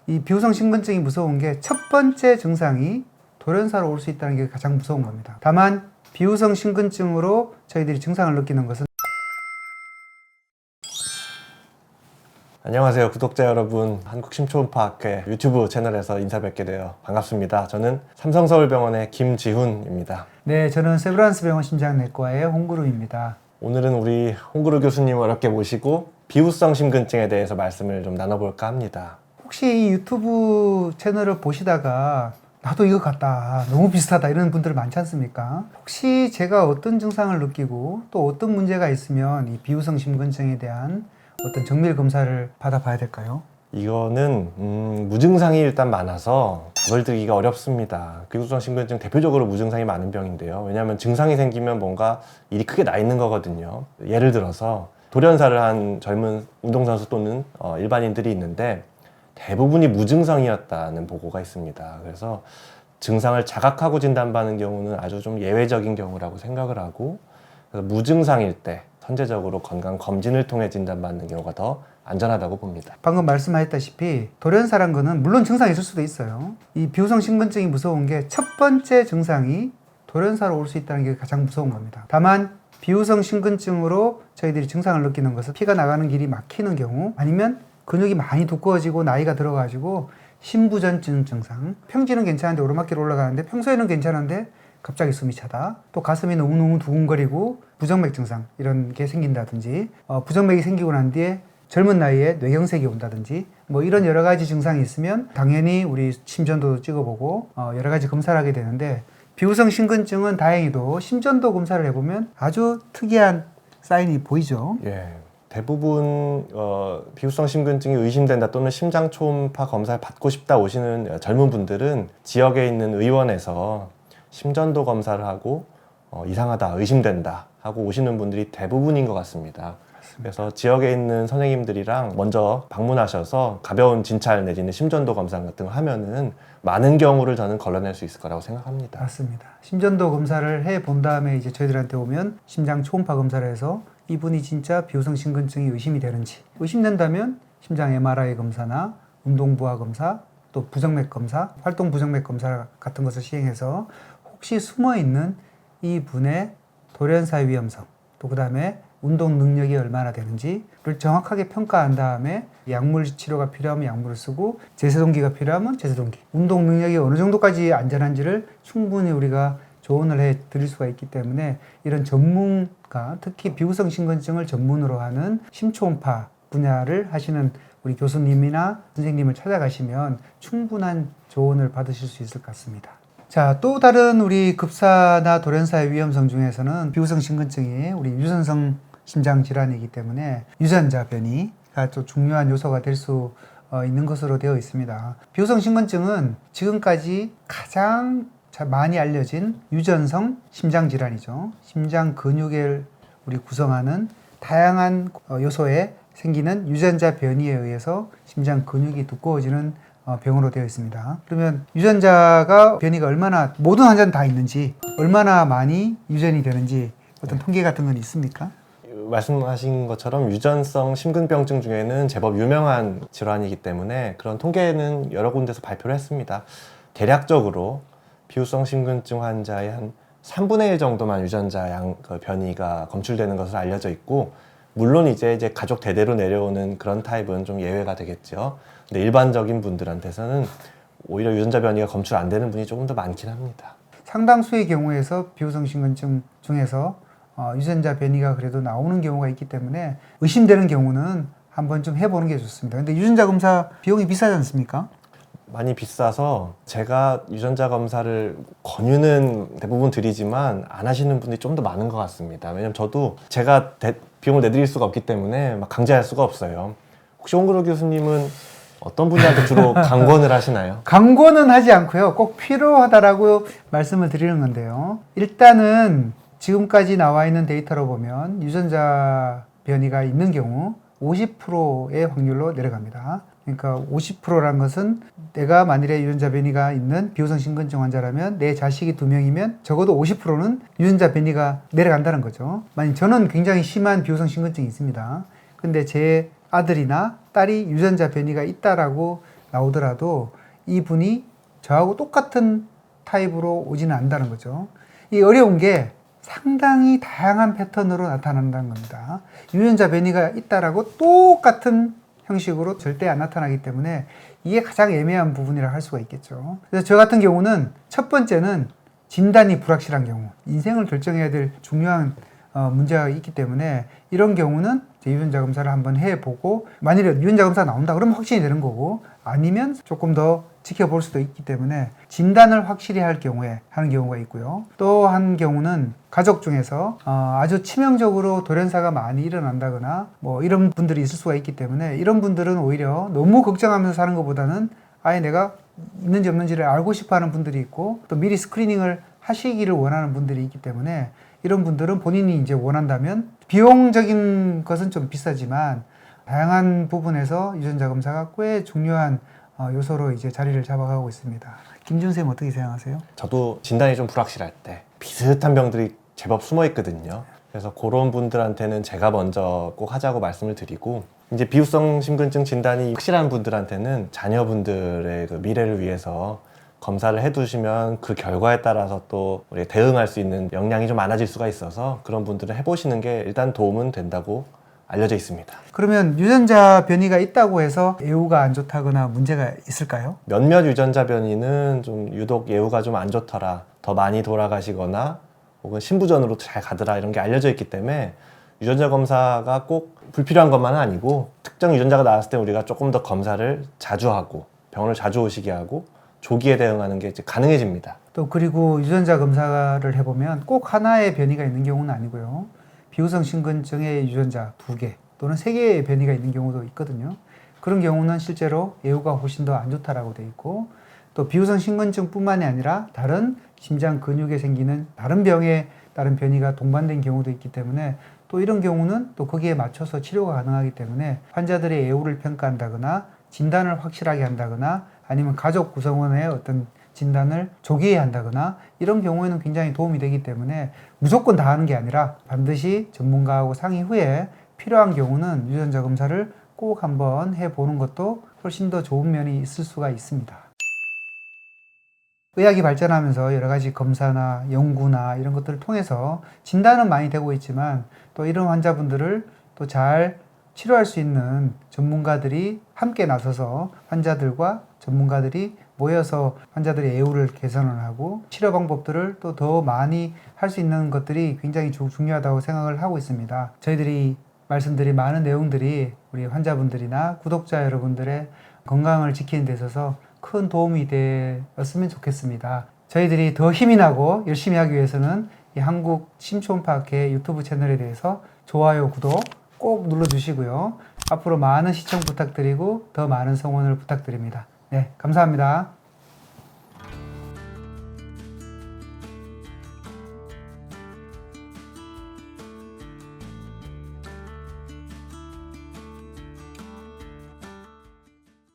이 비후성 심근증이 무서운 게 첫 번째 증상이 돌연사로 올 수 있다는 게 가장 무서운 겁니다. 다만 비후성 심근증으로 저희들이 증상을 느끼는 것은 안녕하세요 구독자 여러분, 한국심초음파학회 유튜브 채널에서 인사 뵙게 되어 반갑습니다. 저는 삼성서울병원의 김지훈입니다. 네, 저는 세브란스 병원 심장내과의 홍구루입니다. 오늘은 우리 홍구루 교수님을 어렵게 모시고 비후성 심근증에 대해서 말씀을 좀 나눠볼까 합니다. 혹시 이 유튜브 채널을 보시다가 나도 이거 같다, 너무 비슷하다 이런 분들 많지 않습니까? 혹시 제가 어떤 증상을 느끼고 또 어떤 문제가 있으면 이 비후성 심근증에 대한 어떤 정밀 검사를 받아봐야 될까요? 이거는 무증상이 일단 많아서 답을 드리기가 어렵습니다. 비후성 심근증 대표적으로 무증상이 많은 병인데요. 왜냐하면 증상이 생기면 뭔가 일이 크게 나 있는 거거든요. 예를 들어서 돌연사를 한 젊은 운동선수 또는 일반인들이 있는데 대부분이 무증상이었다는 보고가 있습니다. 그래서 증상을 자각하고 진단받는 경우는 아주 좀 예외적인 경우라고 생각을 하고, 그래서 무증상일 때 선제적으로 건강검진을 통해 진단받는 경우가 더 안전하다고 봅니다. 방금 말씀하셨다시피 돌연사란 거는 물론 증상이 있을 수도 있어요. 이 비후성 심근증이 무서운 게 첫 번째 증상이 돌연사로 올 수 있다는 게 가장 무서운 겁니다. 다만 비후성 심근증으로 저희들이 증상을 느끼는 것은 피가 나가는 길이 막히는 경우, 아니면 근육이 많이 두꺼워지고 나이가 들어가지고 심부전증 증상, 평지는 괜찮은데 오르막길 올라가는데 평소에는 괜찮은데 갑자기 숨이 차다, 또 가슴이 너무너무 두근거리고 부정맥 증상 이런 게 생긴다든지, 부정맥이 생기고 난 뒤에 젊은 나이에 뇌경색이 온다든지 뭐 이런 여러 가지 증상이 있으면 당연히 우리 심전도도 찍어보고 여러 가지 검사를 하게 되는데, 비후성 심근증은 다행히도 심전도 검사를 해보면 아주 특이한 사인이 보이죠. 예, 대부분 비후성 심근증이 의심된다 또는 심장 초음파 검사를 받고 싶다 오시는 젊은 분들은 지역에 있는 의원에서 심전도 검사를 하고 이상하다, 의심된다 하고 오시는 분들이 대부분인 것 같습니다. 그래서 지역에 있는 선생님들이랑 먼저 방문하셔서 가벼운 진찰 내지는 심전도 검사 같은 거 하면은 많은 경우를 저는 걸러낼 수 있을 거라고 생각합니다. 맞습니다. 심전도 검사를 해 본 다음에 이제 저희들한테 오면 심장 초음파 검사를 해서 이분이 진짜 비후성 심근증이 의심이 되는지, 의심된다면 심장 MRI 검사나 운동부하 검사, 또 부정맥 검사, 활동 부정맥 검사 같은 것을 시행해서 혹시 숨어있는 이 분의 돌연사의 위험성, 또 그 다음에 운동 능력이 얼마나 되는지를 정확하게 평가한 다음에 약물 치료가 필요하면 약물을 쓰고, 제세동기가 필요하면 제세동기, 운동 능력이 어느 정도까지 안전한지를 충분히 우리가 조언을 해 드릴 수가 있기 때문에, 이런 전문가, 특히 비후성 심근증을 전문으로 하는 심초음파 분야를 하시는 우리 교수님이나 선생님을 찾아가시면 충분한 조언을 받으실 수 있을 것 같습니다. 자, 또 다른 우리 급사나 돌연사의 위험성 중에서는 비후성 심근증이 우리 유전성 심장 질환이기 때문에 유전자 변이가 또 중요한 요소가 될 수 있는 것으로 되어 있습니다. 비후성 심근증은 지금까지 가장 많이 알려진 유전성 심장 질환이죠. 심장 근육을 우리 구성하는 다양한 요소에 생기는 유전자 변이에 의해서 심장 근육이 두꺼워지는 병으로 되어 있습니다. 그러면 유전자가 변이가 얼마나, 모든 환자는 다 있는지, 얼마나 많이 유전이 되는지 어떤 통계 같은 건 있습니까? 말씀하신 것처럼 유전성 심근병증 중에는 제법 유명한 질환이기 때문에 그런 통계는 여러 군데서 발표를 했습니다. 대략적으로 비후성 심근증 환자의 한 3분의 1 정도만 유전자 변이가 검출되는 것으로 알려져 있고, 물론 이제 가족 대대로 내려오는 그런 타입은 좀 예외가 되겠죠. 근데 일반적인 분들한테서는 오히려 유전자 변이가 검출 안 되는 분이 조금 더 많긴 합니다. 상당수의 경우에서 비후성 심근증 중에서 유전자 변이가 그래도 나오는 경우가 있기 때문에 의심되는 경우는 한번 좀 해보는 게 좋습니다. 근데 유전자 검사 비용이 비싸지 않습니까? 많이 비싸서 제가 유전자 검사를 권유는 대부분 드리지만 안 하시는 분들이 좀 더 많은 것 같습니다. 왜냐면 저도 제가 비용을 내드릴 수가 없기 때문에 막 강제할 수가 없어요. 혹시 홍구루 교수님은 어떤 분들한테 주로 강권을 하시나요? 강권은 하지 않고요. 꼭 필요하다라고 말씀을 드리는 건데요. 일단은 지금까지 나와 있는 데이터로 보면 유전자 변이가 있는 경우 50%의 확률로 내려갑니다. 그러니까 50%라는 것은 내가 만일에 유전자 변이가 있는 비후성 심근증 환자라면 내 자식이 2명이면 적어도 50%는 유전자 변이가 내려간다는 거죠. 만약 저는 굉장히 심한 비후성 심근증이 있습니다. 근데 제 아들이나 딸이 유전자 변이가 있다라고 나오더라도 이분이 저하고 똑같은 타입으로 오지는 않는다는 거죠. 이 어려운 게 상당히 다양한 패턴으로 나타난다는 겁니다. 유전자 변이가 있다라고 똑같은 형식으로 절대 안 나타나기 때문에 이게 가장 애매한 부분이라 할 수가 있겠죠. 그래서 저 같은 경우는 첫 번째는 진단이 불확실한 경우, 인생을 결정해야 될 중요한 문제가 있기 때문에 이런 경우는 유전자 검사를 한번 해보고 만일에 유전자 검사가 나온다 그러면 확신이 되는 거고 아니면 조금 더 지켜볼 수도 있기 때문에 진단을 확실히 할 경우에 하는 경우가 있고요. 또 한 경우는 가족 중에서 아주 치명적으로 돌연사가 많이 일어난다거나 뭐 이런 분들이 있을 수가 있기 때문에 이런 분들은 오히려 너무 걱정하면서 사는 것보다는 아예 내가 있는지 없는지를 알고 싶어 하는 분들이 있고 또 미리 스크리닝을 하시기를 원하는 분들이 있기 때문에 이런 분들은 본인이 이제 원한다면 비용적인 것은 좀 비싸지만 다양한 부분에서 유전자 검사가 꽤 중요한 요소로 이제 자리를 잡아가고 있습니다. 김준 쌤 어떻게 생각하세요? 저도 진단이 좀 불확실할 때 비슷한 병들이 제법 숨어 있거든요. 그래서 그런 분들한테는 제가 먼저 꼭 하자고 말씀을 드리고 이제 비후성 심근증 진단이 확실한 분들한테는 자녀분들의 그 미래를 위해서 검사를 해두시면 그 결과에 따라서 또 우리가 대응할 수 있는 역량이 좀 많아질 수가 있어서 그런 분들은 해보시는 게 일단 도움은 된다고 알려져 있습니다. 그러면 유전자 변이가 있다고 해서 예후가 안 좋다거나 문제가 있을까요? 몇몇 유전자 변이는 좀 유독 예후가 좀 안 좋더라, 더 많이 돌아가시거나 혹은 신부전으로 잘 가더라 이런 게 알려져 있기 때문에 유전자 검사가 꼭 불필요한 것만은 아니고 특정 유전자가 나왔을 때 우리가 조금 더 검사를 자주 하고 병원을 자주 오시게 하고 조기에 대응하는 게 이제 가능해집니다. 또 그리고 유전자 검사를 해보면 꼭 하나의 변이가 있는 경우는 아니고요. 비후성 심근증의 유전자 2개 또는 3개의 변이가 있는 경우도 있거든요. 그런 경우는 실제로 예후가 훨씬 더 안 좋다라고 되어 있고 또 비후성 심근증뿐만이 아니라 다른 심장 근육에 생기는 다른 병에 따른 변이가 동반된 경우도 있기 때문에 또 이런 경우는 또 거기에 맞춰서 치료가 가능하기 때문에 환자들의 예후를 평가한다거나 진단을 확실하게 한다거나 아니면 가족 구성원의 어떤 진단을 조기에 한다거나 이런 경우에는 굉장히 도움이 되기 때문에 무조건 다 하는 게 아니라 반드시 전문가하고 상의 후에 필요한 경우는 유전자 검사를 꼭 한번 해보는 것도 훨씬 더 좋은 면이 있을 수가 있습니다. 의학이 발전하면서 여러 가지 검사나 연구나 이런 것들을 통해서 진단은 많이 되고 있지만 또 이런 환자분들을 또 잘 치료할 수 있는 전문가들이 함께 나서서 환자들과 전문가들이 모여서 환자들의 예후를 개선을 하고 치료 방법들을 또 더 많이 할 수 있는 것들이 굉장히 중요하다고 생각을 하고 있습니다. 저희들이 말씀드린 많은 내용들이 우리 환자분들이나 구독자 여러분들의 건강을 지키는 데 있어서 큰 도움이 되었으면 좋겠습니다. 저희들이 더 힘이 나고 열심히 하기 위해서는 이 한국 심초음파학회 유튜브 채널에 대해서 좋아요, 구독 꼭 눌러주시고요. 앞으로 많은 시청 부탁드리고 더 많은 성원을 부탁드립니다. 네, 감사합니다.